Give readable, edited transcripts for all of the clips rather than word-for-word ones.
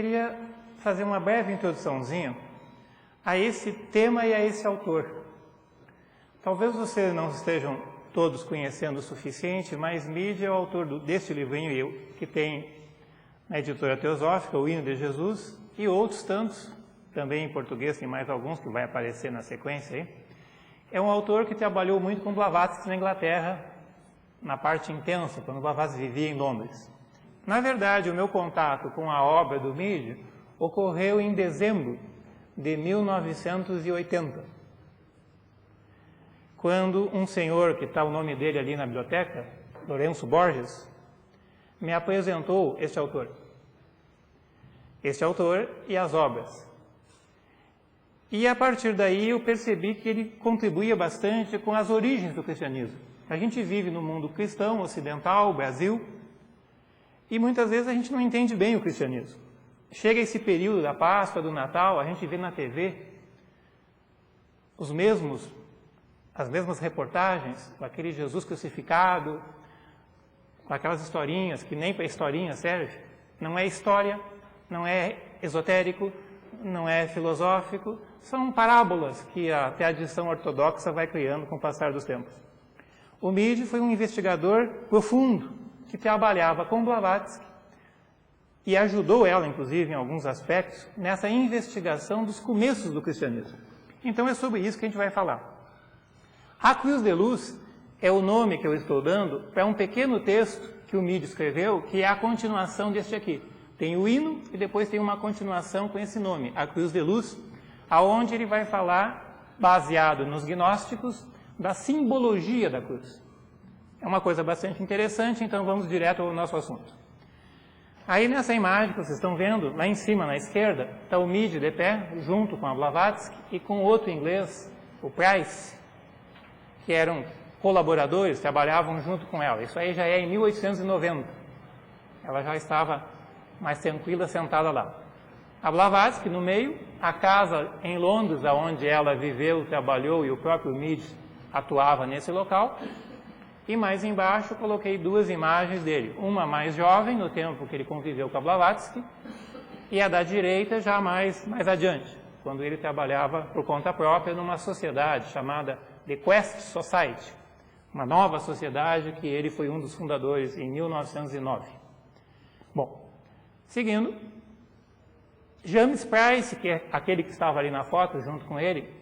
queria fazer uma breve introduçãozinha a esse tema e a esse autor. Talvez vocês não estejam todos conhecendo o suficiente, mas Meade é o autor deste livrinho que tem na editora Teosófica, O Hino de Jesus, e outros tantos, também em português, tem mais alguns que vai aparecer na sequência aí. É um autor que trabalhou muito com Blavatsky na Inglaterra, na parte intensa, quando Blavatsky vivia em Londres. Na verdade, o meu contato com a obra do Meade ocorreu em dezembro de 1980, quando um senhor, que está o nome dele ali na biblioteca, Lourenço Borges, me apresentou este autor e as obras. E a partir daí eu percebi que ele contribuía bastante com as origens do cristianismo. A gente vive no mundo cristão, ocidental, Brasil, e muitas vezes a gente não entende bem o cristianismo. Chega esse período da Páscoa, do Natal, a gente vê na TV as mesmas reportagens com aquele Jesus crucificado, com aquelas historinhas que nem para historinha serve. Não é história, não é esotérico, não é filosófico, são parábolas que a tradição ortodoxa vai criando com o passar dos tempos. O Meade foi um investigador profundo que trabalhava com Blavatsky e ajudou ela, inclusive, em alguns aspectos, nessa investigação dos começos do cristianismo. Então é sobre isso que a gente vai falar. A Cruz de Luz é o nome que eu estou dando para um pequeno texto que o Meade escreveu, que é a continuação deste aqui. Tem o hino e depois tem uma continuação com esse nome, a Cruz de Luz, aonde ele vai falar, baseado nos gnósticos, da simbologia da cruz. É uma coisa bastante interessante, então vamos direto ao nosso assunto. Aí nessa imagem que vocês estão vendo, lá em cima, na esquerda, está o Meade de pé, junto com a Blavatsky e com outro inglês, o Price, que eram colaboradores, trabalhavam junto com ela. Isso aí já é em 1890. Ela já estava mais tranquila, sentada lá. A Blavatsky no meio, a casa em Londres, onde ela viveu, trabalhou e o próprio Meade atuava nesse local. E mais embaixo coloquei duas imagens dele, uma mais jovem, no tempo que ele conviveu com a Blavatsky, e a da direita já mais adiante, quando ele trabalhava por conta própria numa sociedade chamada The Quest Society, uma nova sociedade que ele foi um dos fundadores em 1909. Bom, seguindo, James Price, que é aquele que estava ali na foto junto com ele,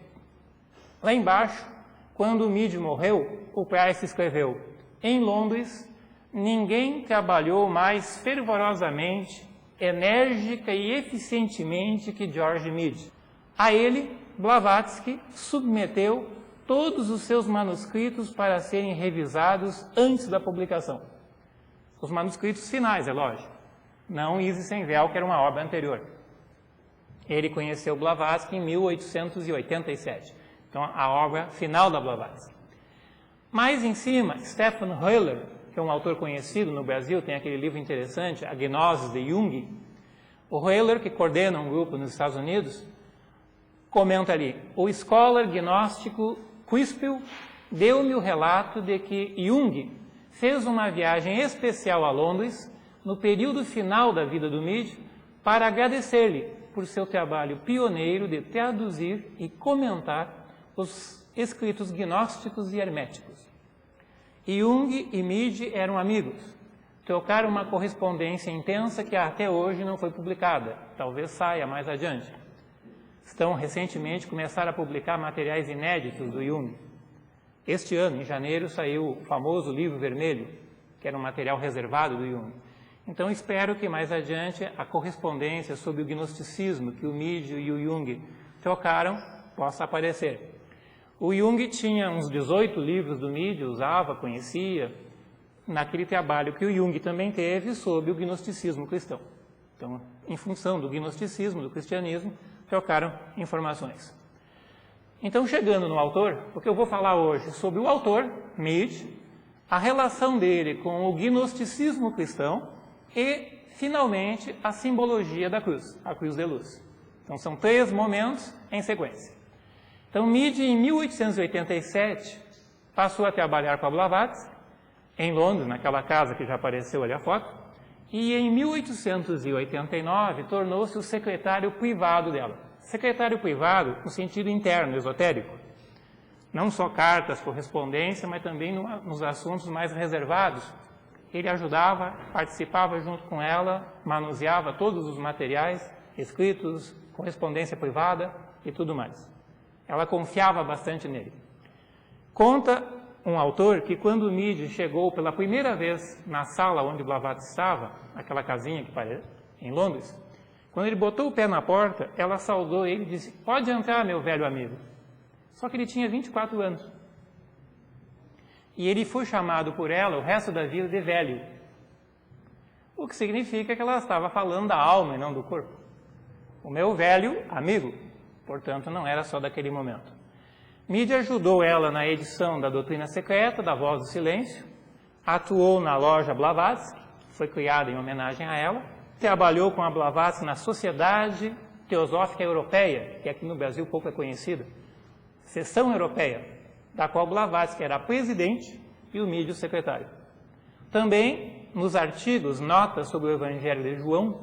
lá embaixo, quando o Meade morreu, o Price escreveu: em Londres, ninguém trabalhou mais fervorosamente, enérgica e eficientemente que George Meade. A ele, Blavatsky submeteu todos os seus manuscritos para serem revisados antes da publicação. Os manuscritos finais, é lógico. Não Isis sem Véu, que era uma obra anterior. Ele conheceu Blavatsky em 1887. Então, a obra final da Blavatsky. Mais em cima, Stefan Höhler, que é um autor conhecido no Brasil, tem aquele livro interessante, A Gnosis de Jung. O Höhler, que coordena um grupo nos Estados Unidos, comenta ali: o scholar gnóstico Quispel deu-me o relato de que Jung fez uma viagem especial a Londres no período final da vida do Meade para agradecer-lhe por seu trabalho pioneiro de traduzir e comentar os escritos gnósticos e herméticos. Jung e Meade eram amigos, trocaram uma correspondência intensa que até hoje não foi publicada, talvez saia mais adiante. Recentemente começaram a publicar materiais inéditos do Jung. Este ano, em janeiro, saiu o famoso livro vermelho, que era um material reservado do Jung. Então espero que mais adiante a correspondência sobre o gnosticismo que o Meade e o Jung trocaram possa aparecer. O Jung tinha uns 18 livros do Meade, usava, conhecia, naquele trabalho que o Jung também teve sobre o gnosticismo cristão. Então, em função do gnosticismo, do cristianismo, trocaram informações. Então, chegando no autor, porque eu vou falar hoje sobre o autor, Meade, a relação dele com o gnosticismo cristão e, finalmente, a simbologia da cruz, a Cruz de Luz. Então, são 3 momentos em sequência. Então, Meade, em 1887, passou a trabalhar com a Blavatsky, em Londres, naquela casa que já apareceu ali a foto, E em 1889 tornou-se o secretário privado dela. Secretário privado no sentido interno, esotérico. Não só cartas, correspondência, mas também nos assuntos mais reservados. Ele ajudava, participava junto com ela, manuseava todos os materiais, escritos, correspondência privada e tudo mais. Ela confiava bastante nele. Conta um autor que quando Meade chegou pela primeira vez na sala onde Blavatsky estava, aquela casinha que parece, em Londres, quando ele botou o pé na porta, ela saudou ele e disse: "Pode entrar, meu velho amigo." Só que ele tinha 24 anos. E ele foi chamado por ela o resto da vida de velho. O que significa que ela estava falando da alma e não do corpo. O meu velho amigo, portanto, não era só daquele momento. Meade ajudou ela na edição da Doutrina Secreta, da Voz do Silêncio, atuou na loja Blavatsky, que foi criada em homenagem a ela, trabalhou com a Blavatsky na Sociedade Teosófica Europeia, que aqui no Brasil pouco é conhecida, Seção Europeia, da qual Blavatsky era presidente e o Meade o secretário. Também, nos artigos, notas sobre o Evangelho de João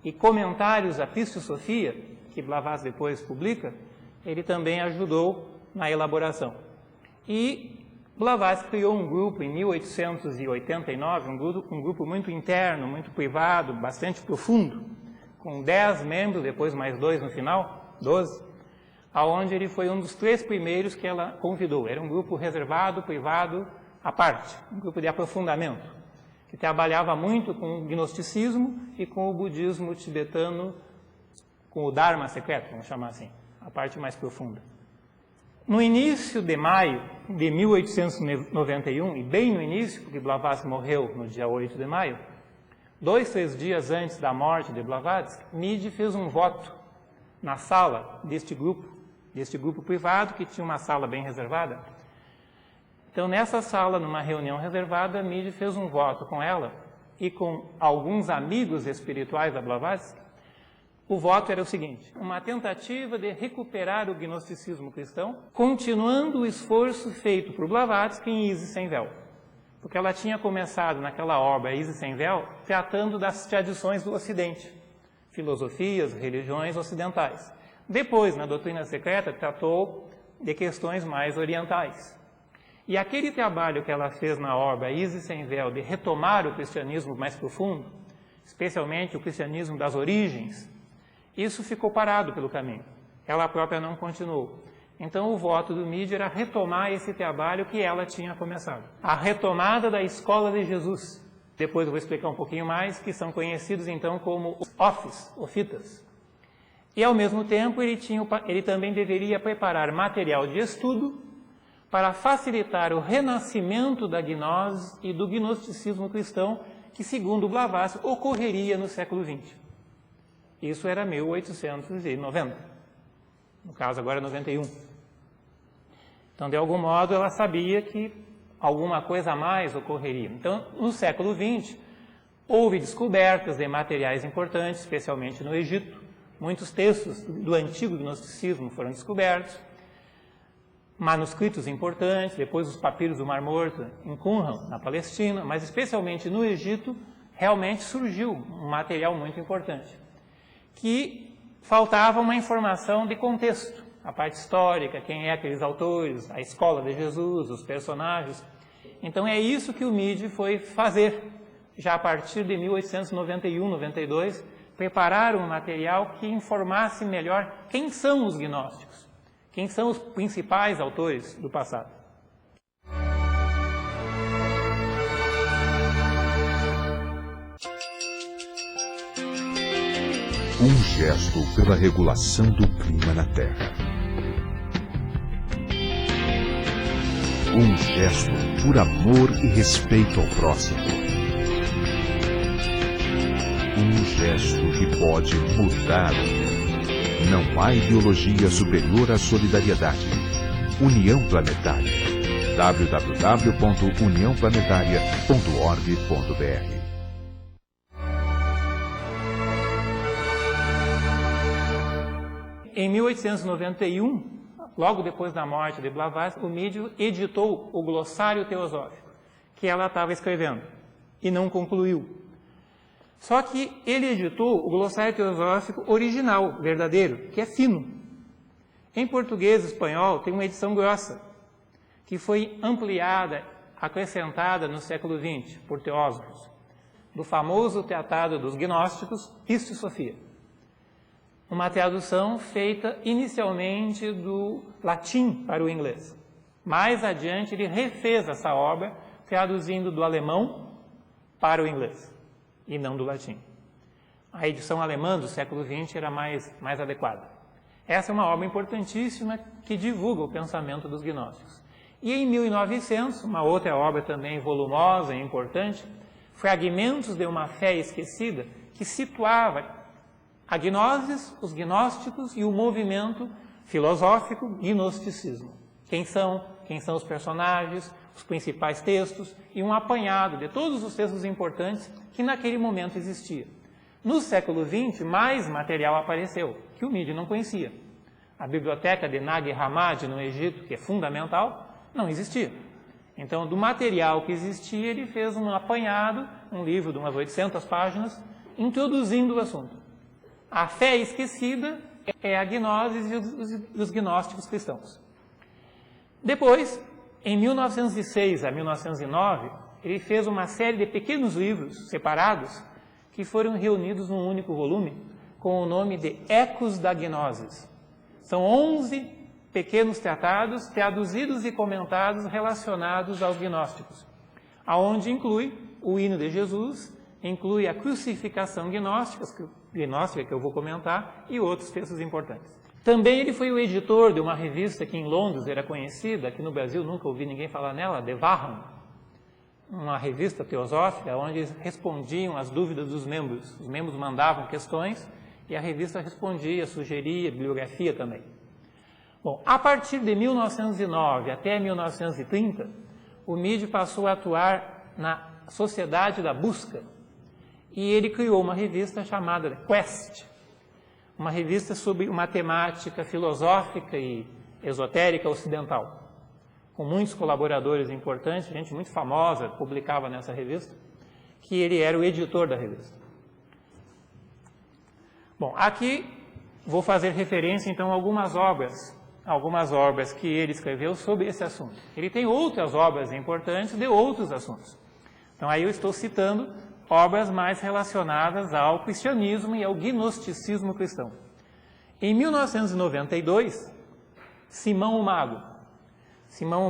e comentários à Cristosofia, que Blavatsky depois publica, ele também ajudou na elaboração. E Blavatsky criou um grupo em 1889, um grupo muito interno, muito privado, bastante profundo, com 10 membros, depois mais 2 no final, 12, aonde ele foi um dos 3 primeiros que ela convidou. Era um grupo reservado, privado, à parte, um grupo de aprofundamento, que trabalhava muito com o gnosticismo e com o budismo tibetano, com o Dharma secreto, vamos chamar assim, a parte mais profunda. No início de maio de 1891, e bem no início, porque Blavatsky morreu no dia 8 de maio, 2, 3 dias antes da morte de Blavatsky, Meade fez um voto na sala deste grupo privado, que tinha uma sala bem reservada. Então, nessa sala, numa reunião reservada, Meade fez um voto com ela e com alguns amigos espirituais da Blavatsky. O voto era o seguinte: uma tentativa de recuperar o gnosticismo cristão, continuando o esforço feito por Blavatsky em Isis Sem Véu. Porque ela tinha começado naquela obra, Isis Sem Véu, tratando das tradições do Ocidente, filosofias, religiões ocidentais. Depois, na Doutrina Secreta, tratou de questões mais orientais. E aquele trabalho que ela fez na obra Isis Sem Véu, de retomar o cristianismo mais profundo, especialmente o cristianismo das origens, isso ficou parado pelo caminho. Ela própria não continuou. Então, o voto do Meade era retomar esse trabalho que ela tinha começado. A retomada da Escola de Jesus. Depois eu vou explicar um pouquinho mais, que são conhecidos então como ofitas. E, ao mesmo tempo, ele também deveria preparar material de estudo para facilitar o renascimento da gnose e do gnosticismo cristão, que, segundo Blavatsky, ocorreria no século XX. Isso era 1890. No caso, agora 91. Então, de algum modo, ela sabia que alguma coisa a mais ocorreria. Então, no século XX, houve descobertas de materiais importantes, especialmente no Egito. Muitos textos do antigo gnosticismo foram descobertos, manuscritos importantes, depois os papiros do Mar Morto em Qumran, na Palestina, mas especialmente no Egito, realmente surgiu um material muito importante, que faltava uma informação de contexto, a parte histórica, quem é aqueles autores, a escola de Jesus, os personagens. Então é isso que o Meade foi fazer, já a partir de 1891, 92, preparar um material que informasse melhor quem são os gnósticos, quem são os principais autores do passado. Um gesto pela regulação do clima na Terra. Um gesto por amor e respeito ao próximo. Um gesto que pode mudar o mundo. Não há ideologia superior à solidariedade. União Planetária. www.uniãoplanetaria.org.br. Em 1891, logo depois da morte de Blavatsky, o Meade editou o Glossário Teosófico, que ela estava escrevendo, e não concluiu. Só que ele editou o glossário teosófico original, verdadeiro, que é fino. Em português e espanhol tem uma edição grossa, que foi ampliada, acrescentada no século XX por teósofos, do famoso Tratado dos Gnósticos, Pista e Sofia. Uma tradução feita inicialmente do latim para o inglês. Mais adiante ele refez essa obra, traduzindo do alemão para o inglês, e não do latim. A edição alemã do século XX era mais adequada. Essa é uma obra importantíssima que divulga o pensamento dos gnósticos. E em 1900, uma outra obra também volumosa e importante, Fragmentos de uma Fé Esquecida, que situava a gnoses, os gnósticos e o movimento filosófico gnosticismo. Quem são os personagens, os principais textos e um apanhado de todos os textos importantes que naquele momento existia. No século XX, mais material apareceu, que o MIDI não conhecia. A biblioteca de Nag Hammadi, no Egito, que é fundamental, não existia. Então, do material que existia, ele fez um apanhado, um livro de umas 800 páginas, introduzindo o assunto. A fé esquecida é a gnose e os gnósticos cristãos. Depois, em 1906 a 1909, ele fez uma série de pequenos livros separados que foram reunidos num único volume com o nome de Ecos da Gnosis. São 11 pequenos tratados traduzidos e comentados relacionados aos gnósticos, aonde inclui o hino de Jesus, inclui a crucificação gnóstica que eu vou comentar, e outros textos importantes. Também ele foi o editor de uma revista que em Londres era conhecida, aqui no Brasil nunca ouvi ninguém falar nela, De Vaham, uma revista teosófica onde eles respondiam às dúvidas dos membros. Os membros mandavam questões e a revista respondia, sugeria, bibliografia também. Bom, a partir de 1909 até 1930, o MIDI passou a atuar na Sociedade da Busca e ele criou uma revista chamada Quest, uma revista sobre uma temática filosófica e esotérica ocidental, com muitos colaboradores importantes, gente muito famosa publicava nessa revista, que ele era o editor da revista. Bom, aqui vou fazer referência então a algumas obras que ele escreveu sobre esse assunto. Ele tem outras obras importantes de outros assuntos. Então aí eu estou citando obras mais relacionadas ao cristianismo e ao gnosticismo cristão. Em 1992, Simão o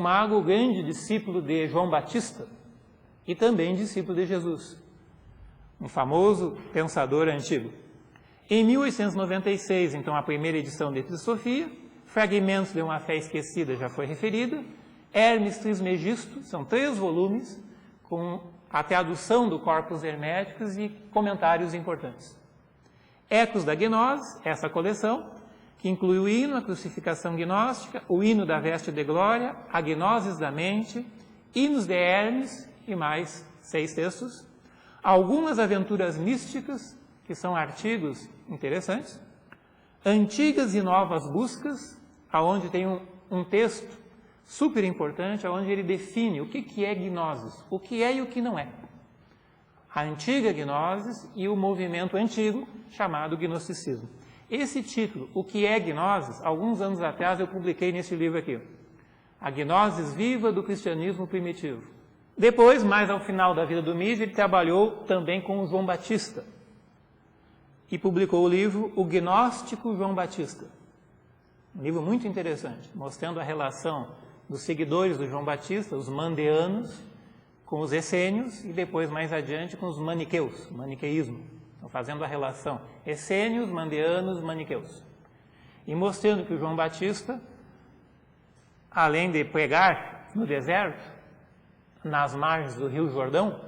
Mago, o grande discípulo de João Batista e também discípulo de Jesus, um famoso pensador antigo. Em 1896, então, a primeira edição de Sofia, Fragmentos de uma Fé Esquecida já foi referida, Hermes Trismegisto, são 3 volumes, com a tradução do Corpus Herméticos e comentários importantes. Ecos da Gnose, essa coleção, que inclui o hino, a crucificação gnóstica, o hino da veste de glória, a gnosis da mente, hinos de Hermes e mais 6 textos, algumas aventuras místicas, que são artigos interessantes, antigas e novas buscas, aonde tem um texto super importante, onde ele define o que é gnosis, o que é e o que não é. A antiga gnosis e o movimento antigo chamado gnosticismo. Esse título, O que é gnosis, alguns anos atrás eu publiquei nesse livro aqui, A Gnosis Viva do Cristianismo Primitivo. Depois, mais ao final da vida do MIDI, ele trabalhou também com o João Batista e publicou o livro O Gnóstico João Batista. Um livro muito interessante, mostrando a relação dos seguidores do João Batista, os mandeanos, com os essênios e depois, mais adiante, com os maniqueus, o maniqueísmo. Então, fazendo a relação essênios, mandeanos, maniqueus. E mostrando que o João Batista, além de pregar no deserto, nas margens do Rio Jordão,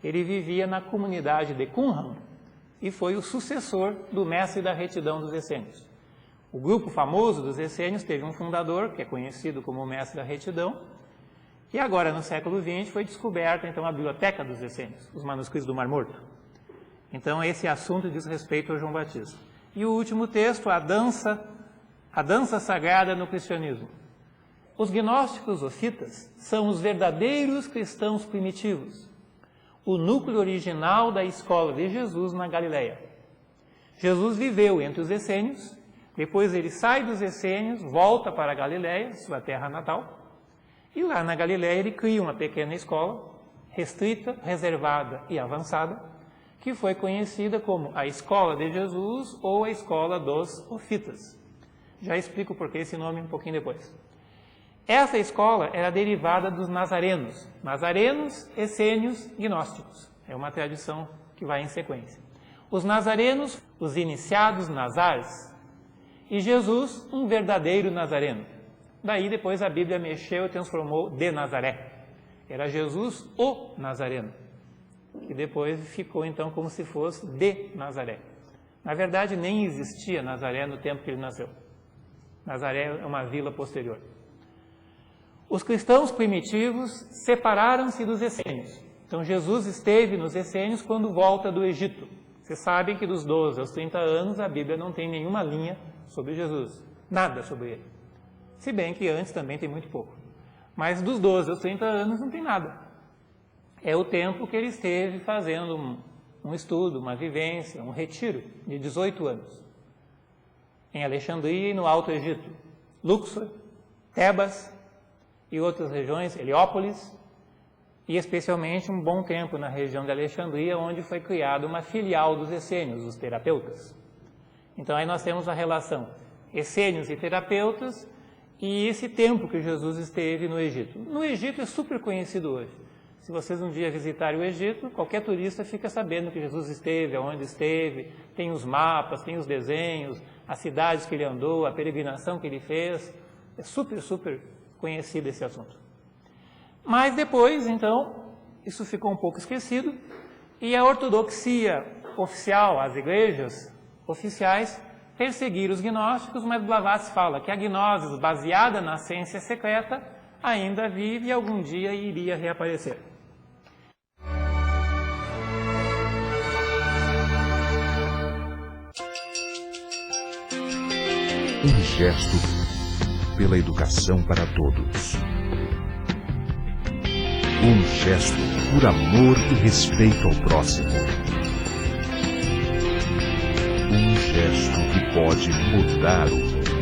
ele vivia na comunidade de Qumran e foi o sucessor do mestre da retidão dos essênios. O grupo famoso dos essênios teve um fundador, que é conhecido como o mestre da retidão, e agora, no século XX, foi descoberta então a biblioteca dos essênios, os manuscritos do Mar Morto. Então, esse assunto diz respeito ao João Batista. E o último texto, a dança sagrada no cristianismo. Os gnósticos ofitas são os verdadeiros cristãos primitivos. o núcleo original da escola de Jesus na Galileia. Jesus viveu entre os essênios, depois ele sai dos essênios, volta para a Galileia, sua terra natal, e lá na Galileia ele cria uma pequena escola, restrita, reservada e avançada, que foi conhecida como a Escola de Jesus ou a Escola dos Ofitas. Já explico por que esse nome um pouquinho depois. Essa escola era derivada dos nazarenos, essênios, gnósticos. É uma tradição que vai em sequência. Os nazarenos, os iniciados nazares, e Jesus, um verdadeiro nazareno. Daí depois a Bíblia mexeu e transformou de Nazaré. Era Jesus o Nazareno, que depois ficou então como se fosse de Nazaré. Na verdade nem existia Nazaré no tempo que ele nasceu. Nazaré é uma vila posterior. Os cristãos primitivos separaram-se dos essênios. Então Jesus esteve nos essênios quando volta do Egito. Vocês sabem que dos 12 aos 30 anos a Bíblia não tem nenhuma linha sobre Jesus. Nada sobre ele. Se bem que antes também tem muito pouco. Mas dos 12 aos 30 anos não tem nada. É o tempo que ele esteve fazendo um estudo, uma vivência, um retiro de 18 anos. Em Alexandria e no Alto Egito. Luxor, Tebas e outras regiões, Heliópolis, e especialmente um bom tempo na região de Alexandria, onde foi criada uma filial dos essênios, os terapeutas. Então aí nós temos a relação essênios e terapeutas e esse tempo que Jesus esteve no Egito. No Egito é super conhecido hoje. Se vocês um dia visitarem o Egito, qualquer turista fica sabendo que Jesus esteve, aonde esteve, tem os mapas, tem os desenhos, as cidades que ele andou, a peregrinação que ele fez. É super conhecido esse assunto. Mas depois, então, isso ficou um pouco esquecido e a ortodoxia oficial, as igrejas oficiais, perseguiram os gnósticos, mas Blavatsky fala que a gnose, baseada na ciência secreta, ainda vive e algum dia iria reaparecer. Um gesto pela educação para todos. Um gesto por amor e respeito ao próximo. Um gesto que pode mudar o mundo.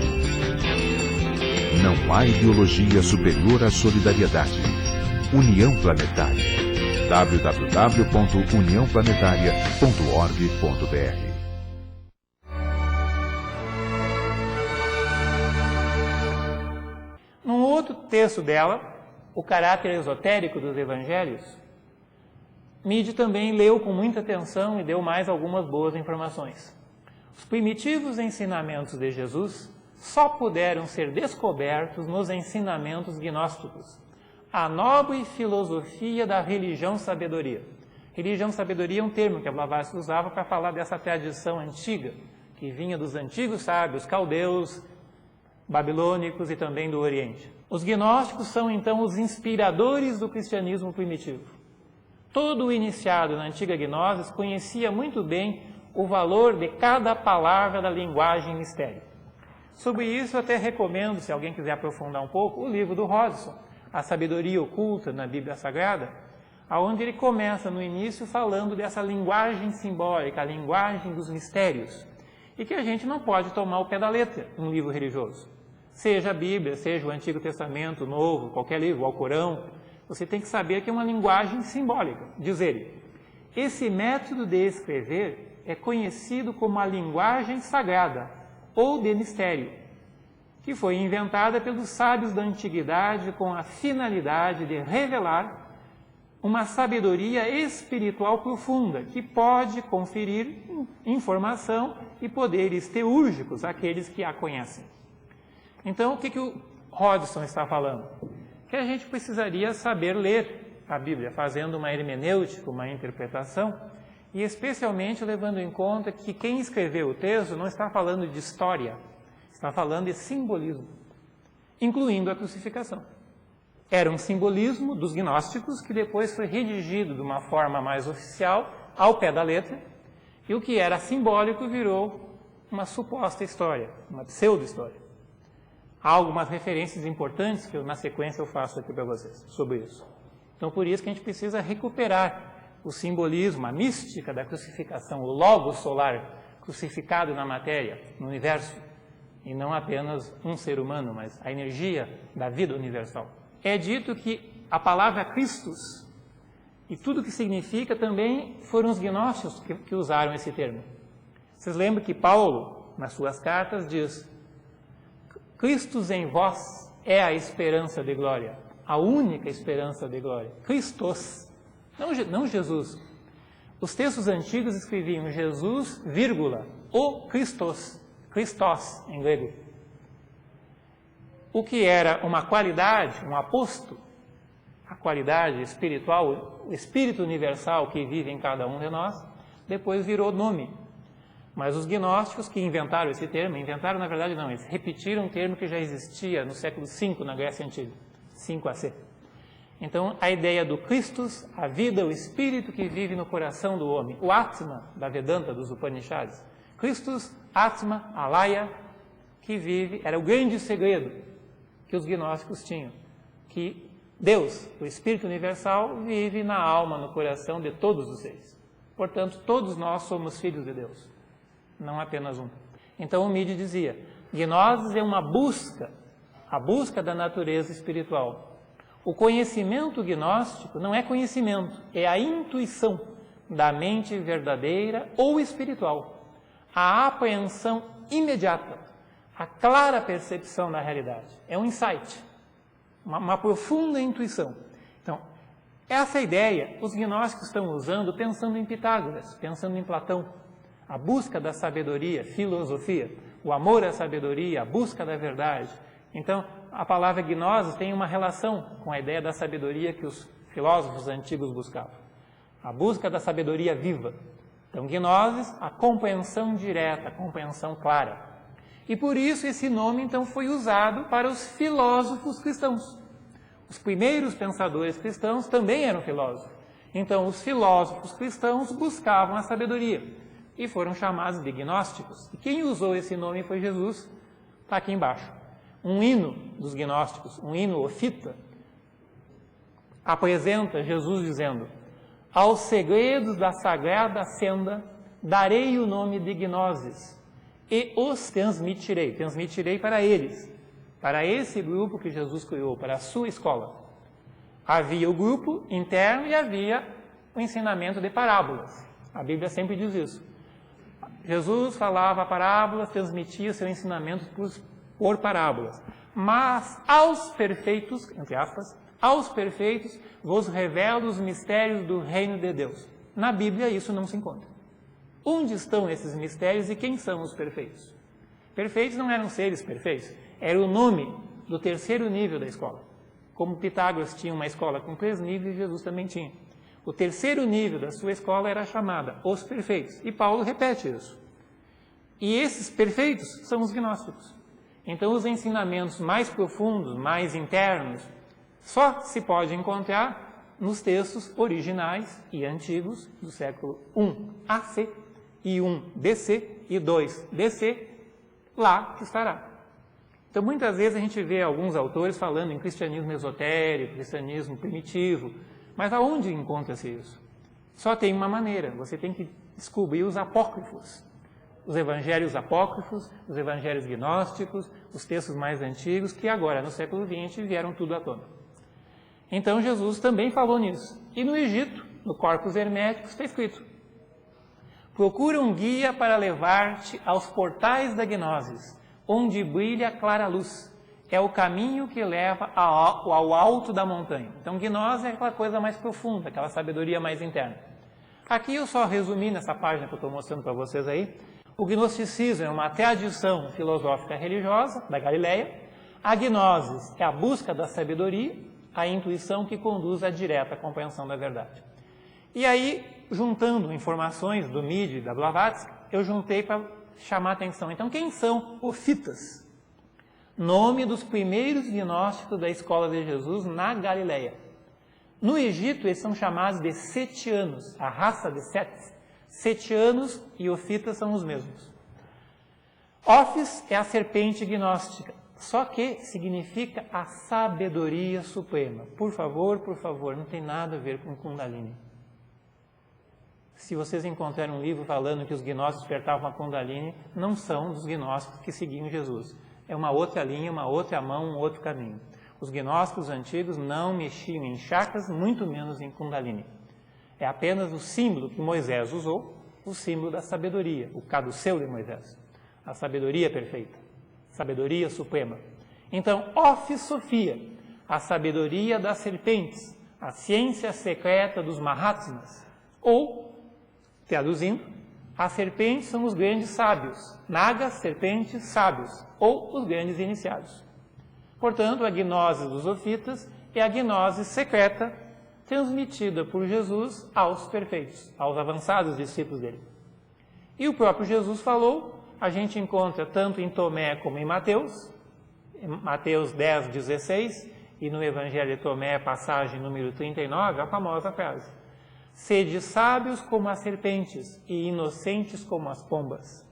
Não há ideologia superior à solidariedade. União Planetária. www.uniãoplanetaria.org.br. Num outro texto dela, O Caráter Esotérico dos Evangelhos, Meade também leu com muita atenção e deu mais algumas boas informações. Os primitivos ensinamentos de Jesus só puderam ser descobertos nos ensinamentos gnósticos. A nobre filosofia da religião-sabedoria. Religião-sabedoria é um termo que a Blavatsky usava para falar dessa tradição antiga, que vinha dos antigos sábios caldeus, babilônicos e também do Oriente. Os gnósticos são então os inspiradores do cristianismo primitivo. Todo o iniciado na antiga gnose conhecia muito bem o valor de cada palavra da linguagem mistério. Sobre isso eu até recomendo, se alguém quiser aprofundar um pouco, o livro do Hodgson, A Sabedoria Oculta na Bíblia Sagrada, onde ele começa no início falando dessa linguagem simbólica, a linguagem dos mistérios, e que a gente não pode tomar ao pé da letra num livro religioso. Seja a Bíblia, seja o Antigo Testamento, o Novo, qualquer livro, o Alcorão, você tem que saber que é uma linguagem simbólica. Diz ele, esse método de escrever é conhecido como a linguagem sagrada, ou de mistério, que foi inventada pelos sábios da antiguidade com a finalidade de revelar uma sabedoria espiritual profunda, que pode conferir informação e poderes teúrgicos àqueles que a conhecem. Então, o que o Hodgson está falando? Que a gente precisaria saber ler a Bíblia, fazendo uma hermenêutica, uma interpretação, e especialmente levando em conta que quem escreveu o texto não está falando de história, está falando de simbolismo, incluindo a crucificação. Era um simbolismo dos gnósticos que depois foi redigido de uma forma mais oficial, ao pé da letra, e o que era simbólico virou uma suposta história, uma pseudo-história. Há algumas referências importantes que na sequência eu faço aqui para vocês sobre isso. Então, por isso que a gente precisa recuperar o simbolismo, a mística da crucificação, o logo solar crucificado na matéria, no universo, e não apenas um ser humano, mas a energia da vida universal. É dito que a palavra Christus e tudo que significa também foram os gnósticos que usaram esse termo. Vocês lembram que Paulo, nas suas cartas, diz: Christus em vós é a esperança de glória, a única esperança de glória. Christos, não Jesus. Os textos antigos escreviam Jesus, vírgula, o Christos, Christos em grego. O que era uma qualidade, um aposto, a qualidade espiritual, o espírito universal que vive em cada um de nós, depois virou nome. Mas os gnósticos que inventaram esse termo, inventaram na verdade não, eles repetiram um termo que já existia no século V na Grécia Antiga, 5 AC. Então, a ideia do Christus, a vida, o espírito que vive no coração do homem, o Atma da Vedanta, dos Upanishads. Christus, Atma, Alaya, que vive, era o grande segredo que os gnósticos tinham, que Deus, o Espírito Universal, vive na alma, no coração de todos os seres. Portanto, todos nós somos filhos de Deus, não apenas um. Então, o Midi dizia, gnose é uma busca, a busca da natureza espiritual. O conhecimento gnóstico não é conhecimento, é a intuição da mente verdadeira ou espiritual, a apreensão imediata, a clara percepção da realidade. É um insight, uma profunda intuição. Então, essa ideia os gnósticos estão usando pensando em Pitágoras, pensando em Platão, a busca da sabedoria, filosofia, o amor à sabedoria, a busca da verdade. Então, a palavra gnose tem uma relação com a ideia da sabedoria que os filósofos antigos buscavam. A busca da sabedoria viva. Então, gnoses, a compreensão direta, a compreensão clara. E por isso esse nome, então, foi usado para os filósofos cristãos. Os primeiros pensadores cristãos também eram filósofos. Então, os filósofos cristãos buscavam a sabedoria e foram chamados de gnósticos. E quem usou esse nome foi Jesus, está aqui embaixo. Um hino dos gnósticos, um hino ofita, apresenta Jesus dizendo: aos segredos da sagrada senda darei o nome de gnoses e os transmitirei para eles, para esse grupo que Jesus criou, para a sua escola. Havia o grupo interno e havia o ensinamento de parábolas. A Bíblia sempre diz isso. Jesus falava parábolas, transmitia seu ensinamento por parábolas. Mas aos perfeitos, entre aspas, aos perfeitos vos revelo os mistérios do reino de Deus. Na Bíblia isso não se encontra. Onde estão esses mistérios e quem são os perfeitos? Perfeitos não eram seres perfeitos, era o nome do terceiro nível da escola. Como Pitágoras tinha uma escola com 3 níveis, Jesus também tinha. O terceiro nível da sua escola era chamada os perfeitos. E Paulo repete isso. E esses perfeitos são os gnósticos. Então, os ensinamentos mais profundos, mais internos, só se pode encontrar nos textos originais e antigos do século I AC e I DC e II DC, lá que estará. Então, muitas vezes a gente vê alguns autores falando em cristianismo esotérico, cristianismo primitivo, mas aonde encontra-se isso? Só tem uma maneira, você tem que descobrir os apócrifos. Os evangelhos apócrifos, os evangelhos gnósticos, os textos mais antigos, que agora, no século XX, vieram tudo à tona. Então, Jesus também falou nisso. E no Egito, no Corpus Herméticos, está escrito: procura um guia para levar-te aos portais da gnosis, onde brilha a clara luz. É o caminho que leva ao alto da montanha. Então, gnose é aquela coisa mais profunda, aquela sabedoria mais interna. Aqui eu só resumi nessa página que eu estou mostrando para vocês aí. O gnosticismo é uma tradição filosófica religiosa da Galileia. A gnosis é a busca da sabedoria, a intuição que conduz à direta compreensão da verdade. E aí, juntando informações do Midi e da Blavatsky, eu juntei para chamar a atenção. Então, quem são ofitas? Nome dos primeiros gnósticos da escola de Jesus na Galileia. No Egito, eles são chamados de setianos, a raça de Sete. Setianos e ofitas são os mesmos. Ofis é a serpente gnóstica, só que significa a sabedoria suprema. Por favor, não tem nada a ver com Kundalini. Se vocês encontrarem um livro falando que os gnósticos despertavam a Kundalini, não são dos gnósticos que seguiam Jesus. É uma outra linha, uma outra mão, um outro caminho. Os gnósticos antigos não mexiam em chakras, muito menos em Kundalini. É apenas o símbolo que Moisés usou, o símbolo da sabedoria, o caduceu de Moisés. A sabedoria perfeita, sabedoria suprema. Então, Sofia, a sabedoria das serpentes, a ciência secreta dos Mahatmas. Ou, traduzindo, as serpentes são os grandes sábios, nagas, serpentes, sábios, ou os grandes iniciados. Portanto, a gnose dos sofitas é a gnose secreta transmitida por Jesus aos perfeitos, aos avançados discípulos dele. E o próprio Jesus falou, a gente encontra tanto em Tomé como em Mateus 10, 16, e no Evangelho de Tomé, passagem número 39, a famosa frase: sede sábios como as serpentes e inocentes como as pombas.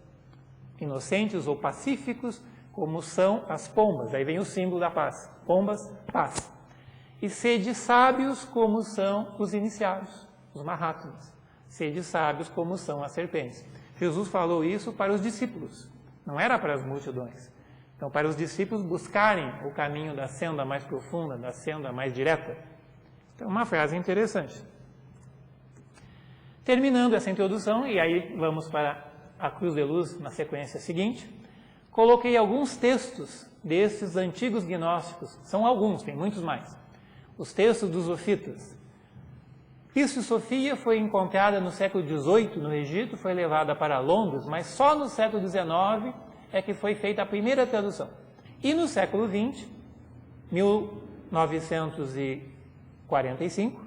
Inocentes ou pacíficos como são as pombas. Aí vem o símbolo da paz. Pombas, paz. E sede sábios como são os iniciados, os Mahatmas. Sede sábios como são as serpentes. Jesus falou isso para os discípulos, não era para as multidões. Então, para os discípulos buscarem o caminho da senda mais profunda, da senda mais direta. Então, uma frase interessante. Terminando essa introdução, e aí vamos para a Cruz de Luz na sequência seguinte, coloquei alguns textos desses antigos gnósticos. São alguns, tem muitos mais. Os textos dos sofitas. Pisto Sofia foi encontrada no século XVIII no Egito, foi levada para Londres, mas só no século XIX é que foi feita a primeira tradução. E no século XX, 1945,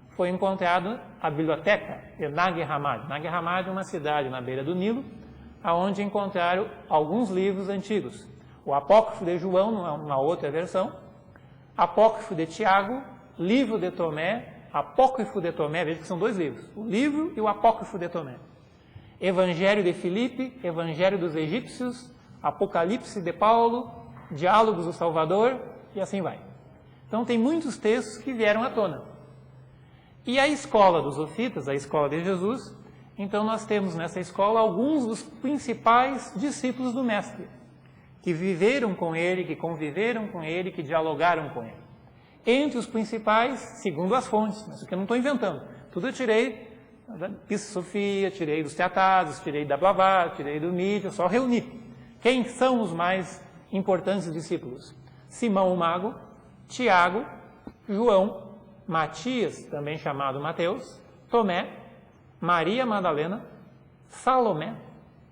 foi encontrada a biblioteca de Nag Hammadi. Nag Hammadi é uma cidade na beira do Nilo, onde encontraram alguns livros antigos. O Apócrifo de João, numa outra versão, Apócrifo de Tiago, Livro de Tomé, Apócrifo de Tomé, veja que são dois livros, o livro e o Apócrifo de Tomé. Evangelho de Filipe, Evangelho dos Egípcios, Apocalipse de Paulo, Diálogos do Salvador, e assim vai. Então tem muitos textos que vieram à tona. E a escola dos sofitas, a escola de Jesus, então nós temos nessa escola alguns dos principais discípulos do Mestre, que viveram com ele, que conviveram com ele, que dialogaram com ele. Entre os principais, segundo as fontes, mas isso que eu não estou inventando, tudo eu tirei da Pisto Sofia, tirei dos tratados, tirei da Blavatsky, tirei do Nietzsche, eu só reuni. Quem são os mais importantes discípulos? Simão o Mago, Tiago, João, Matias, também chamado Mateus, Tomé, Maria Madalena, Salomé,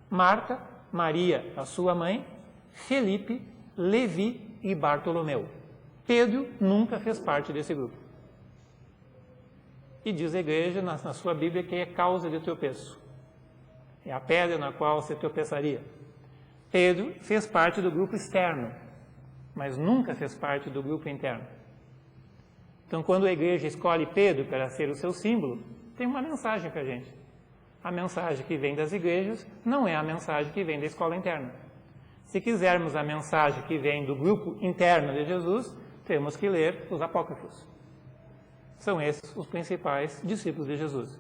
Marta, Maria, a sua mãe, Felipe, Levi e Bartolomeu. Pedro nunca fez parte desse grupo. E diz a igreja na sua Bíblia que é causa de tropeço. É a pedra na qual você tropeçaria. Pedro fez parte do grupo externo, mas nunca fez parte do grupo interno. Então, quando a igreja escolhe Pedro para ser o seu símbolo, tem uma mensagem para a gente. A mensagem que vem das igrejas não é a mensagem que vem da escola interna. Se quisermos a mensagem que vem do grupo interno de Jesus, temos que ler os apócrifos. São esses os principais discípulos de Jesus.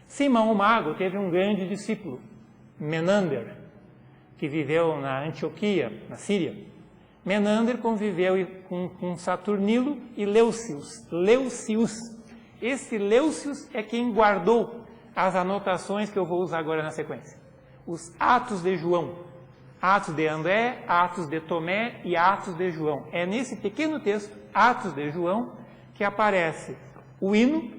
Simão o Mago teve um grande discípulo, Menander, que viveu na Antioquia, na Síria. Menander conviveu com Saturnilo e Leucius. Esse Leucius é quem guardou as anotações que eu vou usar agora na sequência. Os Atos de João. Atos de André, Atos de Tomé e Atos de João. É nesse pequeno texto, Atos de João, que aparece o hino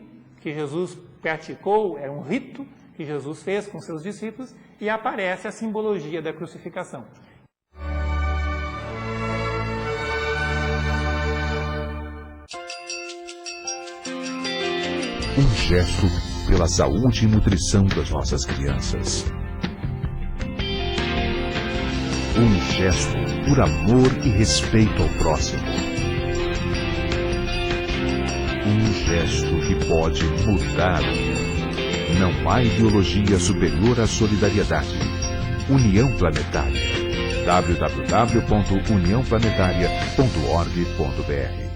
que Jesus praticou, é um rito que Jesus fez com seus discípulos, e aparece a simbologia da crucificação. Um gesto pela saúde e nutrição das nossas crianças. Um gesto por amor e respeito ao próximo. Um gesto que pode mudar o mundo. Não há ideologia superior à solidariedade. União Planetária. www.uniãoplanetaria.org.br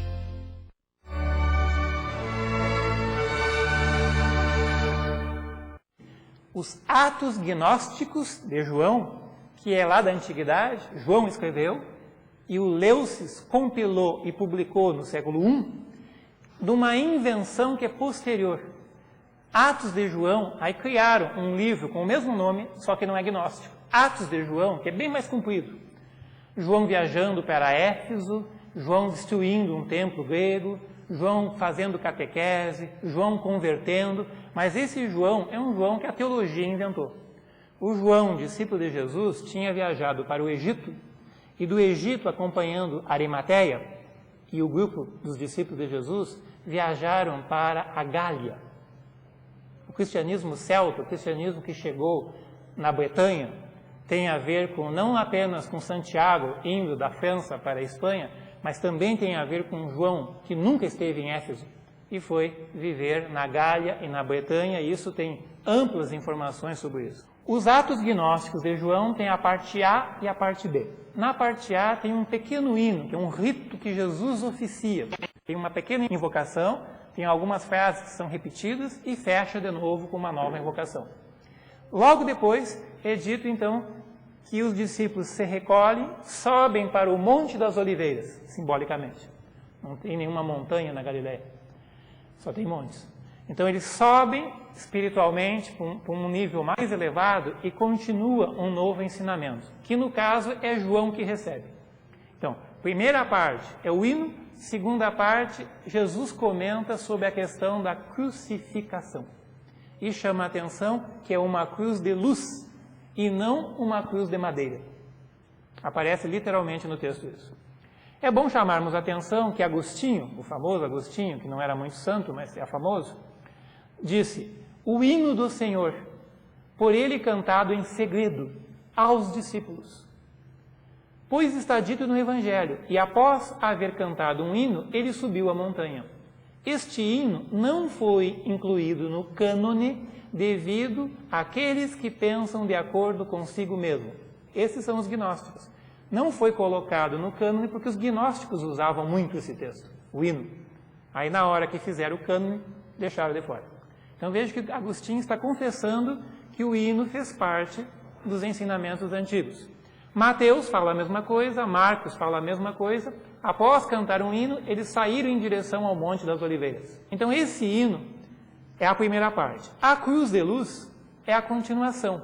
os Atos Gnósticos de João, que é lá da antiguidade, João escreveu, e o Leucis compilou e publicou no século I, de uma invenção que é posterior. Atos de João, aí criaram um livro com o mesmo nome, só que não é gnóstico. Atos de João, que é bem mais comprido. João viajando para Éfeso, João destruindo um templo grego, João fazendo catequese, João convertendo, mas esse João é um João que a teologia inventou. O João, discípulo de Jesus, tinha viajado para o Egito, e do Egito, acompanhando Arimateia, e o grupo dos discípulos de Jesus, viajaram para a Gália. O cristianismo celta, o cristianismo que chegou na Bretanha, tem a ver com não apenas com Santiago indo da França para a Espanha, mas também tem a ver com João, que nunca esteve em Éfeso e foi viver na Gália e na Bretanha, e isso tem amplas informações sobre isso. Os Atos Gnósticos de João têm a parte A e a parte B. Na parte A tem um pequeno hino, que é um rito que Jesus oficia. Tem uma pequena invocação, tem algumas frases que são repetidas e fecha de novo com uma nova invocação. Logo depois é dito então que os discípulos se recolhem, sobem para o Monte das Oliveiras, simbolicamente. Não tem nenhuma montanha na Galileia, só tem montes. Então eles sobem espiritualmente para um nível mais elevado e continua um novo ensinamento, que no caso é João que recebe. Então, primeira parte é o hino, segunda parte, Jesus comenta sobre a questão da crucificação. E chama a atenção que é uma cruz de luz e não uma cruz de madeira. Aparece literalmente no texto isso. É bom chamarmos a atenção que Agostinho, o famoso Agostinho, que não era muito santo, mas é famoso, disse: o hino do Senhor, por ele cantado em segredo aos discípulos. Pois está dito no Evangelho, e após haver cantado um hino, ele subiu a montanha. Este hino não foi incluído no cânone devido àqueles que pensam de acordo consigo mesmo. Esses são os gnósticos. Não foi colocado no cânone porque os gnósticos usavam muito esse texto, o hino. Aí na hora que fizeram o cânone, deixaram de fora. Então veja que Agostinho está confessando que o hino fez parte dos ensinamentos antigos. Mateus fala a mesma coisa, Marcos fala a mesma coisa. Após cantar um hino, eles saíram em direção ao Monte das Oliveiras. Então esse hino é a primeira parte. A cruz de luz é a continuação.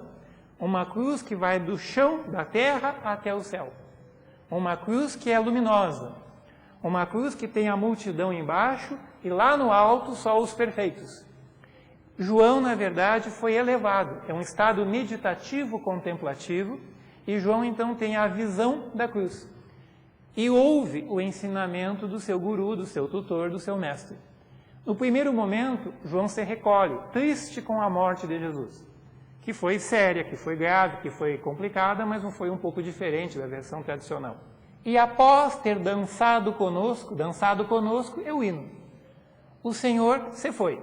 Uma cruz que vai do chão da terra até o céu. Uma cruz que é luminosa. Uma cruz que tem a multidão embaixo e lá no alto só os perfeitos. João, na verdade, foi elevado. É um estado meditativo contemplativo e João então tem a visão da cruz. E ouve o ensinamento do seu guru, do seu tutor, do seu mestre. No primeiro momento, João se recolhe, triste com a morte de Jesus, que foi séria, que foi grave, que foi complicada, mas não foi um pouco diferente da versão tradicional. E após ter dançado conosco é o hino. O Senhor se foi,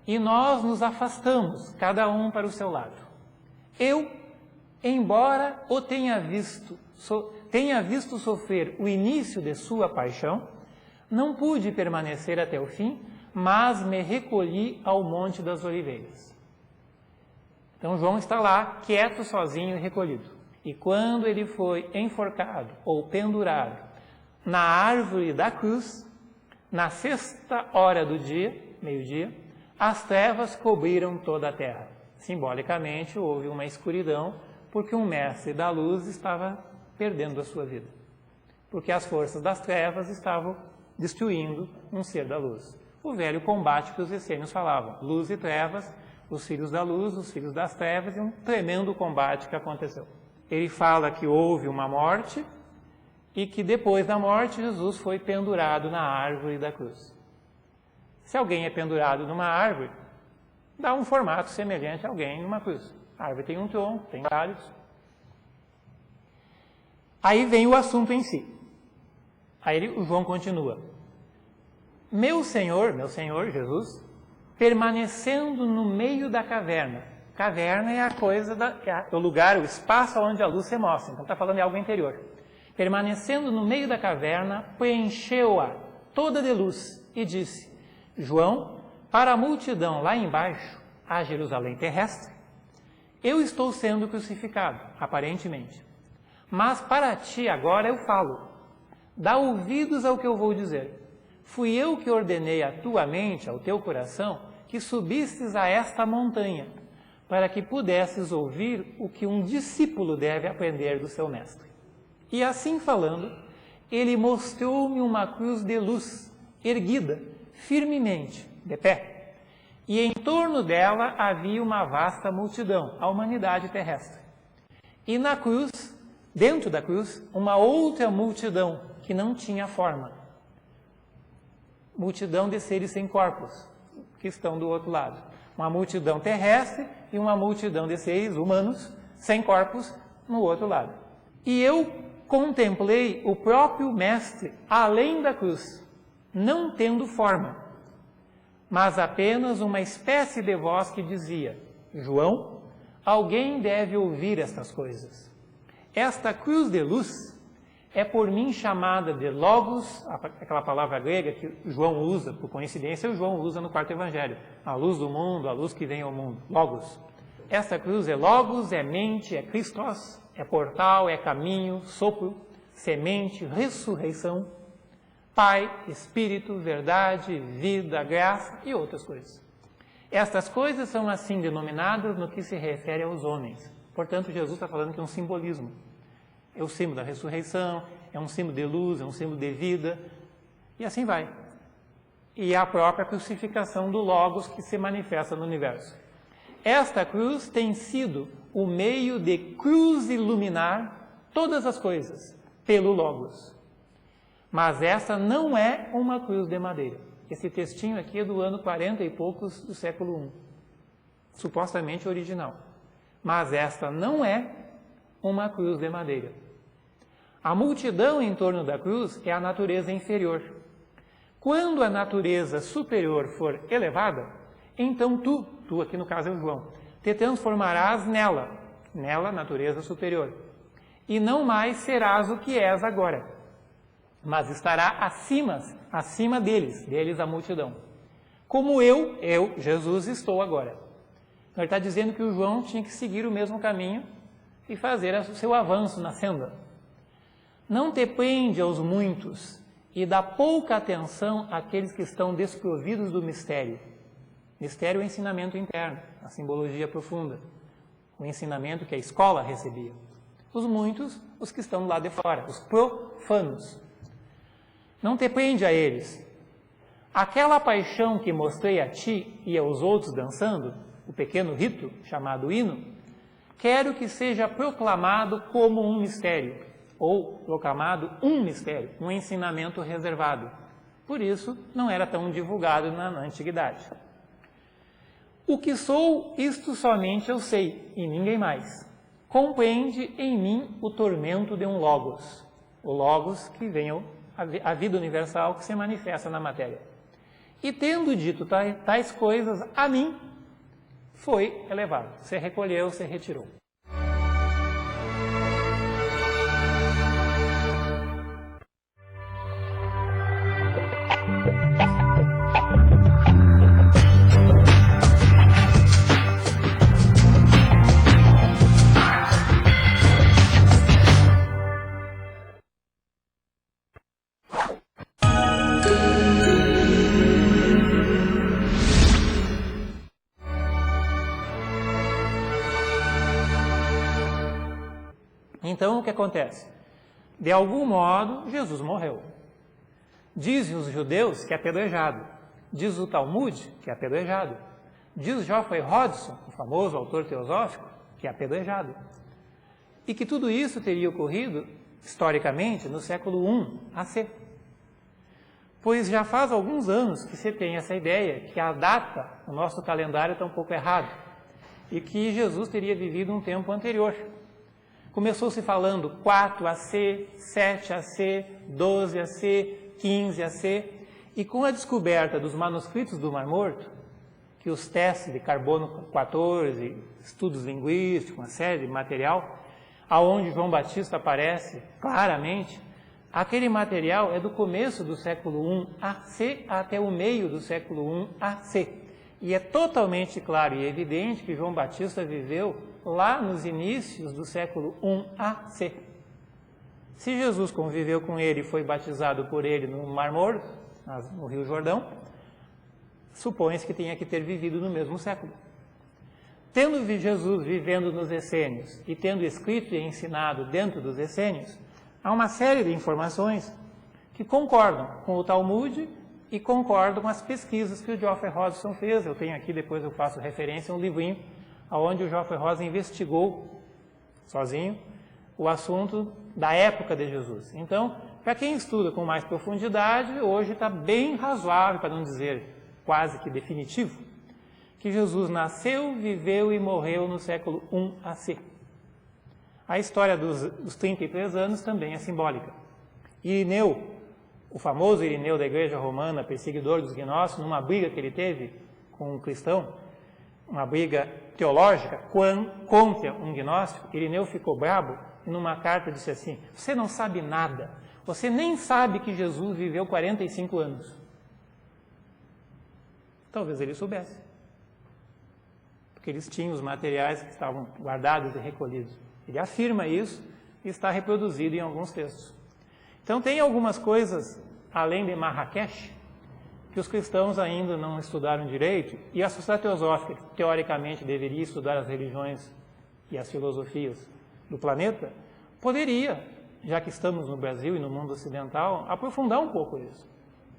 e nós nos afastamos, cada um para o seu lado. Eu, embora o tenha visto sofrer o início de sua paixão, não pude permanecer até o fim, mas me recolhi ao Monte das Oliveiras. Então João está lá, quieto, sozinho e recolhido. E quando ele foi enforcado ou pendurado na árvore da cruz, na 6ª hora do dia, meio-dia, as trevas cobriram toda a terra. Simbolicamente houve uma escuridão, porque um mestre da luz estava perdendo a sua vida. Porque as forças das trevas estavam destruindo um ser da luz. O velho combate que os essênios falavam, luz e trevas, os filhos da luz, os filhos das trevas, e um tremendo combate que aconteceu. Ele fala que houve uma morte e que depois da morte Jesus foi pendurado na árvore da cruz. Se alguém é pendurado numa árvore, dá um formato semelhante a alguém numa cruz. A árvore tem um tronco, tem galhos. Aí vem o assunto em si. Aí o João continua. Meu Senhor, Jesus, permanecendo no meio da caverna. Caverna é a coisa, é o lugar, o espaço onde a luz se mostra. Então está falando de algo interior. Permanecendo no meio da caverna, preencheu-a toda de luz e disse: João, para a multidão lá embaixo, a Jerusalém terrestre, Eu estou sendo crucificado, aparentemente. Mas para ti agora eu falo. Dá ouvidos ao que eu vou dizer. Fui eu que ordenei à tua mente, ao teu coração, que subistes a esta montanha, para que pudesses ouvir o que um discípulo deve aprender do seu mestre. E assim falando, ele mostrou-me uma cruz de luz, erguida, firmemente, de pé. E em torno dela havia uma vasta multidão, a humanidade terrestre. E na cruz, dentro da cruz, uma outra multidão que não tinha forma. Multidão de seres sem corpos, que estão do outro lado. Uma multidão terrestre e uma multidão de seres humanos sem corpos no outro lado. E eu contemplei o próprio Mestre além da cruz, não tendo forma, mas apenas uma espécie de voz que dizia: João, alguém deve ouvir estas coisas. Esta cruz de luz é por mim chamada de Logos, aquela palavra grega que João usa, por coincidência o João usa no quarto evangelho, a luz do mundo, a luz que vem ao mundo, Logos. Esta cruz é Logos, é mente, é Christos, é portal, é caminho, sopro, semente, ressurreição, Pai, Espírito, verdade, vida, graça e outras coisas. Estas coisas são assim denominadas no que se refere aos homens. Portanto, Jesus está falando que é um simbolismo. É o símbolo da ressurreição, é um símbolo de luz, é um símbolo de vida, e assim vai. E a própria crucificação do Logos que se manifesta no universo. Esta cruz tem sido o meio de cruz iluminar todas as coisas, pelo Logos. Mas essa não é uma cruz de madeira. Esse textinho aqui é do ano 40 e poucos do século I, supostamente original. Mas esta não é uma cruz de madeira. A multidão em torno da cruz é a natureza inferior. Quando a natureza superior for elevada, então tu aqui no caso é o João, te transformarás nela, natureza superior, e não mais serás o que és agora, mas estará acima deles a multidão. Como eu, Jesus, estou agora. Ele está dizendo que o João tinha que seguir o mesmo caminho e fazer o seu avanço na senda. Não te prende aos muitos e dá pouca atenção àqueles que estão desprovidos do mistério. Mistério é o ensinamento interno, a simbologia profunda, o ensinamento que a escola recebia. Os muitos, os que estão do lado de fora, os profanos. Não te prende a eles. Aquela paixão que mostrei a ti e aos outros dançando, o pequeno rito chamado hino, quero que seja proclamado como um mistério, ou proclamado um mistério, um ensinamento reservado. Por isso, não era tão divulgado na antiguidade. O que sou, isto somente eu sei, e ninguém mais. Compreende em mim o tormento de um Logos. O Logos que vem a vida universal que se manifesta na matéria. E tendo dito tais coisas a mim, foi elevado. Se recolheu, se retirou. Então, o que acontece? De algum modo, Jesus morreu. Dizem os judeus que é apedrejado. Diz o Talmud que é apedrejado. Diz Geoffrey Hodgson, o famoso autor teosófico, que é apedrejado. E que tudo isso teria ocorrido, historicamente, no século I AC. Pois já faz alguns anos que se tem essa ideia que a data, o nosso calendário está um pouco errado. E que Jesus teria vivido um tempo anterior. Começou-se falando 4 AC, 7 AC, 12 AC, 15 AC, e com a descoberta dos manuscritos do Mar Morto, que os testes de carbono 14, estudos linguísticos, uma série de material, aonde João Batista aparece claramente, aquele material é do começo do século I AC até o meio do século I AC. E é totalmente claro e evidente que João Batista viveu lá nos inícios do século I AC. Se Jesus conviveu com ele e foi batizado por ele no Mar Morto, no Rio Jordão, supõe-se que tenha que ter vivido no mesmo século. Tendo Jesus vivendo nos essênios e tendo escrito e ensinado dentro dos essênios, há uma série de informações que concordam com o Talmud e concordam com as pesquisas que o Geoffrey Hodgson fez. Eu tenho aqui, depois eu faço referência a um livrinho onde o Geoffrey Hodgson investigou, sozinho, o assunto da época de Jesus. Então, para quem estuda com mais profundidade, hoje está bem razoável, para não dizer quase que definitivo, que Jesus nasceu, viveu e morreu no século I AC. A história dos 33 anos também é simbólica. Irineu, o famoso Irineu da Igreja Romana, perseguidor dos gnósticos, numa briga que ele teve com um cristão, uma briga teológica contra um gnóstico, Irineu ficou brabo e numa carta disse assim: você não sabe nada, você nem sabe que Jesus viveu 45 anos. Talvez ele soubesse, porque eles tinham os materiais que estavam guardados e recolhidos. Ele afirma isso e está reproduzido em alguns textos. Então tem algumas coisas, além de Marrakech, que os cristãos ainda não estudaram direito, e a sociedade teosófica, que teoricamente deveria estudar as religiões e as filosofias do planeta, poderia, já que estamos no Brasil e no mundo ocidental, aprofundar um pouco isso.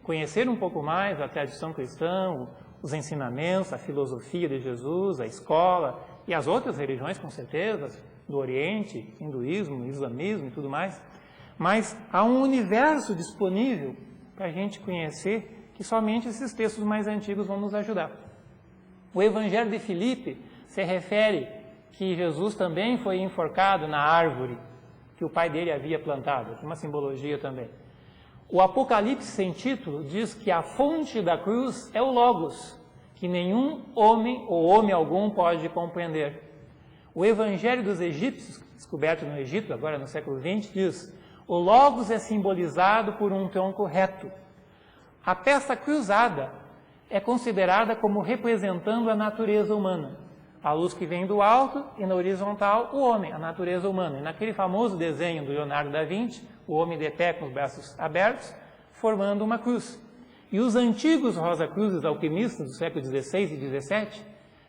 Conhecer um pouco mais a tradição cristã, os ensinamentos, a filosofia de Jesus, a escola e as outras religiões, com certeza, do Oriente, hinduísmo, islamismo e tudo mais. Mas há um universo disponível para a gente conhecer que somente esses textos mais antigos vão nos ajudar. O Evangelho de Filipe se refere que Jesus também foi enforcado na árvore que o pai dele havia plantado. Aqui uma simbologia também. O Apocalipse sem título diz que a fonte da cruz é o Logos, que nenhum homem ou homem algum pode compreender. O Evangelho dos Egípcios, descoberto no Egito, agora no século XX, diz: o Logos é simbolizado por um tronco reto. A peça cruzada é considerada como representando a natureza humana. A luz que vem do alto e na horizontal o homem, a natureza humana. E naquele famoso desenho do Leonardo da Vinci, o homem de pé com os braços abertos, formando uma cruz. E os antigos Rosa-Cruzes alquimistas do século XVI e XVII,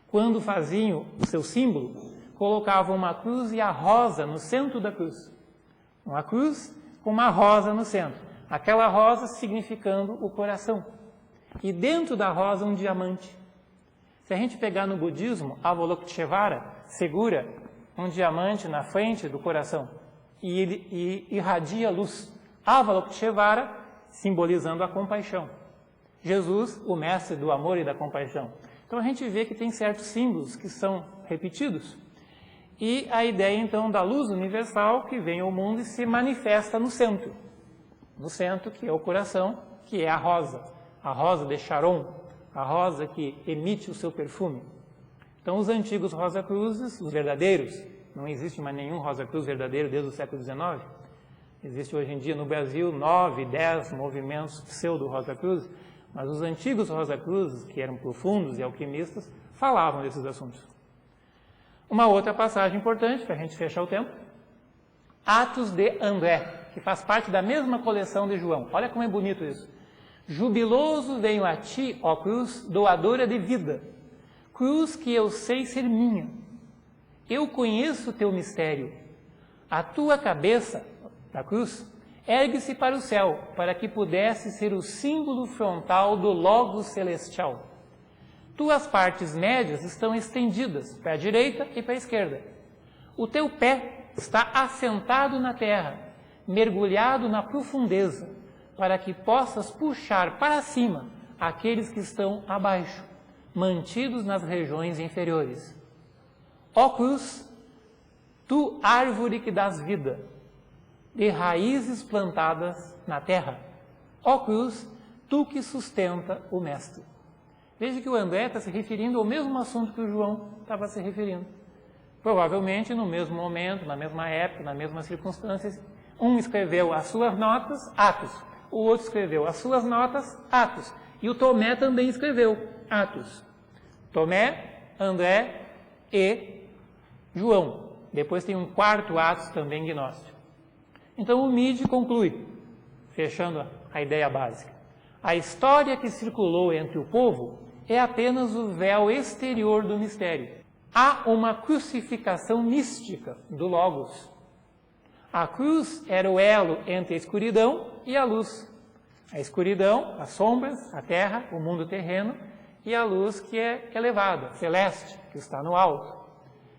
quando faziam o seu símbolo, colocavam uma cruz e a rosa no centro da cruz. Uma cruz com uma rosa no centro. Aquela rosa significando o coração. E dentro da rosa um diamante. Se a gente pegar no budismo, Avalokiteshvara segura um diamante na frente do coração e ele irradia luz. Avalokiteshvara simbolizando a compaixão. Jesus, o mestre do amor e da compaixão. Então a gente vê que tem certos símbolos que são repetidos. E a ideia então da luz universal que vem ao mundo e se manifesta no centro. No centro, que é o coração, que é a rosa de Sharon, a rosa que emite o seu perfume. Então, os antigos Rosa-Cruzes, os verdadeiros, não existe mais nenhum Rosa-Cruz verdadeiro desde o século XIX. Existe hoje em dia no Brasil 9, 10 movimentos pseudo-Rosa-Cruz, mas os antigos Rosa-Cruzes, que eram profundos e alquimistas, falavam desses assuntos. Uma outra passagem importante, para a gente fechar o tempo, Atos de André, que faz parte da mesma coleção de João. Olha como é bonito isso. Jubiloso venho a ti, ó cruz, doadora de vida, cruz que eu sei ser minha. Eu conheço o teu mistério. A tua cabeça, da cruz, ergue-se para o céu, para que pudesse ser o símbolo frontal do Logos celestial. Tuas partes médias estão estendidas para a direita e para a esquerda. O teu pé está assentado na terra, mergulhado na profundeza, para que possas puxar para cima aqueles que estão abaixo, mantidos nas regiões inferiores. Ó cruz, tu árvore que dás vida, de raízes plantadas na terra. Ó cruz, tu que sustenta o Mestre. Veja que o André está se referindo ao mesmo assunto que o João estava se referindo. Provavelmente no mesmo momento, na mesma época, nas mesmas circunstâncias. Um escreveu as suas notas, Atos. O outro escreveu as suas notas, Atos. E o Tomé também escreveu Atos. Tomé, André e João. Depois tem um quarto Atos também gnóstico. Então o Midi conclui, fechando a ideia básica. A história que circulou entre o povo é apenas o véu exterior do mistério. Há uma crucificação mística do Logos. A cruz era o elo entre a escuridão e a luz. A escuridão, as sombras, a terra, o mundo terreno, e a luz que é elevada, celeste, que está no alto.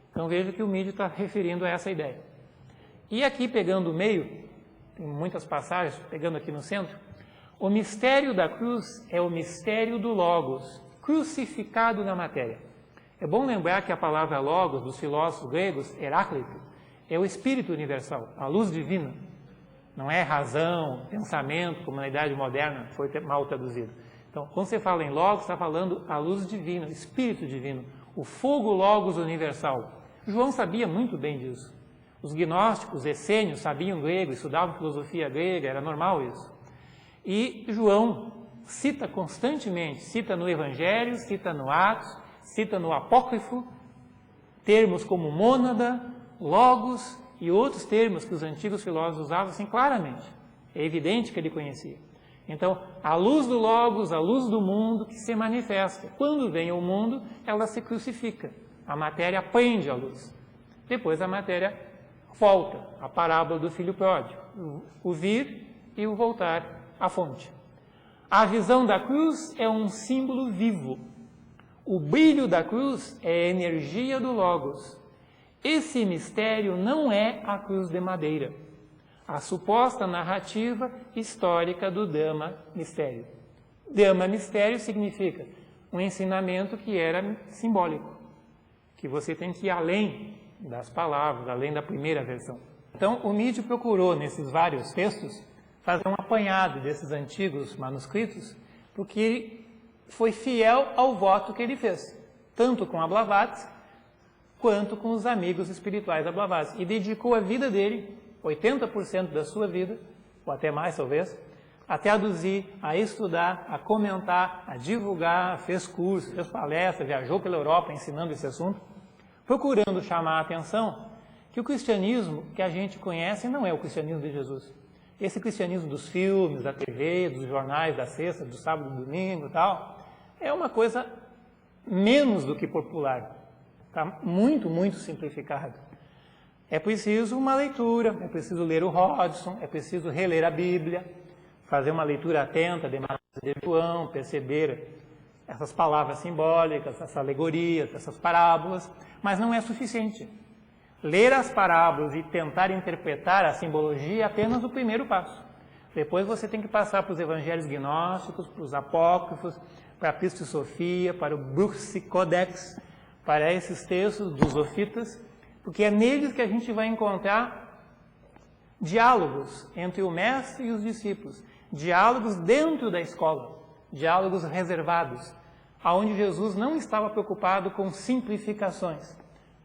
Então veja que o Midi está referindo a essa ideia. E aqui, pegando o meio, tem muitas passagens, pegando aqui no centro, o mistério da cruz é o mistério do Logos, crucificado na matéria. É bom lembrar que a palavra Logos, dos filósofos gregos, Heráclito, é o Espírito universal, a luz divina. Não é razão, pensamento, como na Idade Moderna foi mal traduzido. Então, quando você fala em Logos, está falando a luz divina, o Espírito divino, o fogo Logos universal. João sabia muito bem disso. Os gnósticos, essênios, sabiam grego, estudavam filosofia grega, era normal isso. E João cita constantemente, cita no Evangelho, cita no Atos, cita no Apócrifo, termos como mônada, logos e outros termos que os antigos filósofos usavam assim claramente. É evidente que ele conhecia. Então, a luz do Logos, a luz do mundo que se manifesta. Quando vem ao mundo, ela se crucifica. A matéria prende a luz. Depois a matéria volta, a parábola do filho pródigo. O vir e o voltar à fonte. A visão da cruz é um símbolo vivo. O brilho da cruz é a energia do Logos. Esse mistério não é a cruz de madeira, a suposta narrativa histórica do Dhamma Mistério. Dhamma Mistério significa um ensinamento que era simbólico, que você tem que ir além das palavras, além da primeira versão. Então, o Midi procurou, nesses vários textos, fazer um apanhado desses antigos manuscritos, porque ele foi fiel ao voto que ele fez, tanto com a Blavatsky, quanto com os amigos espirituais da Blavatsky. E dedicou a vida dele, 80% da sua vida, ou até mais talvez, a traduzir, a estudar, a comentar, a divulgar, fez cursos, fez palestras, viajou pela Europa ensinando esse assunto, procurando chamar a atenção que o cristianismo que a gente conhece não é o cristianismo de Jesus. Esse cristianismo dos filmes, da TV, dos jornais, da sexta, do sábado, do domingo e tal, é uma coisa menos do que popular. Está muito, muito simplificado. É preciso uma leitura, é preciso ler o Hodgson, é preciso reler a Bíblia, fazer uma leitura atenta de João, perceber essas palavras simbólicas, essas alegorias, essas parábolas, mas não é suficiente. Ler as parábolas e tentar interpretar a simbologia é apenas o primeiro passo. Depois você tem que passar para os evangelhos gnósticos, para os apócrifos, para a Pistis Sophia, para o Bruxi Codex, para esses textos dos Zofitas, porque é neles que a gente vai encontrar diálogos entre o mestre e os discípulos, diálogos dentro da escola, diálogos reservados, aonde Jesus não estava preocupado com simplificações,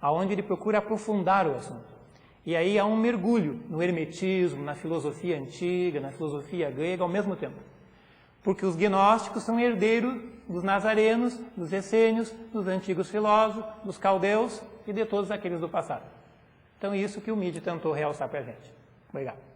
aonde ele procura aprofundar o assunto. E aí há um mergulho no hermetismo, na filosofia antiga, na filosofia grega ao mesmo tempo. Porque os gnósticos são herdeiros dos nazarenos, dos essênios, dos antigos filósofos, dos caldeus e de todos aqueles do passado. Então, isso que o Midi tentou realçar para a gente. Obrigado.